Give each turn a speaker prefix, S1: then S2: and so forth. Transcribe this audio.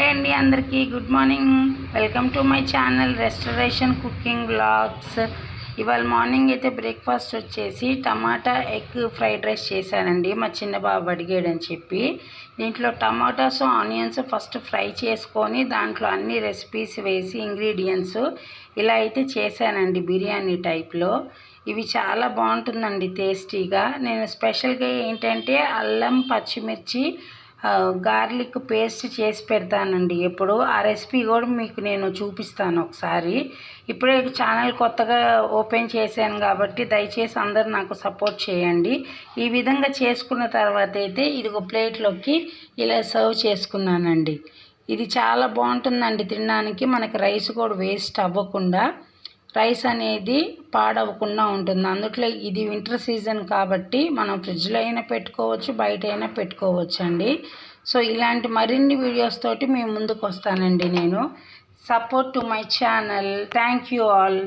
S1: అండి అందరికీ good morning. Welcome to my channel restoration cooking vlogs. ఇవాళ మార్నింగ్ అయితే బ్రేక్ఫాస్ట్ వచ్చేసి టమాటా ఎగ్ ఫ్రైడ్ రైస్ చేశానండి. మా చిన్న బాబు అడిగాడని చెప్పి దీంట్లో టమాటాస్ ఆనియన్స్ ఫస్ట్ ఫ్రై చేసుకొని దాంట్లో అన్ని రెసిపీస్ వేసి ఇంగ్రీడియంట్స్ ఇలా అయితే చేశానండి బిర్యానీ టైప్లో. ఇవి చాలా బాగుంటుందండి టేస్టీగా. నేను స్పెషల్గా ఏంటంటే అల్లం పచ్చిమిర్చి గార్లిక్ పేస్ట్ చేసి పెడతానండి ఎప్పుడు. ఆ రెసిపీ కూడా మీకు నేను చూపిస్తాను ఒకసారి. ఇప్పుడే ఛానల్ కొత్తగా ఓపెన్ చేశాను కాబట్టి దయచేసి అందరు నాకు సపోర్ట్ చేయండి. ఈ విధంగా చేసుకున్న తర్వాత అయితే ఇదిగో ప్లేట్లోకి ఇలా సర్వ్ చేసుకున్నానండి. ఇది చాలా బాగుంటుందండి తినడానికి. మనకి రైస్ కూడా వేస్ట్ అవ్వకుండా, రైస్ అనేది పాడవకుండా ఉంటుంది. అందుట్లో ఇది వింటర్ సీజన్ కాబట్టి మనం ఫ్రిడ్జ్లో అయినా పెట్టుకోవచ్చు, బయట అయినా పెట్టుకోవచ్చు అండి. సో ఇలాంటి మరిన్ని వీడియోస్ తోటి మేము ముందుకు వస్తానండి నేను. Support to my channel. Thank you all.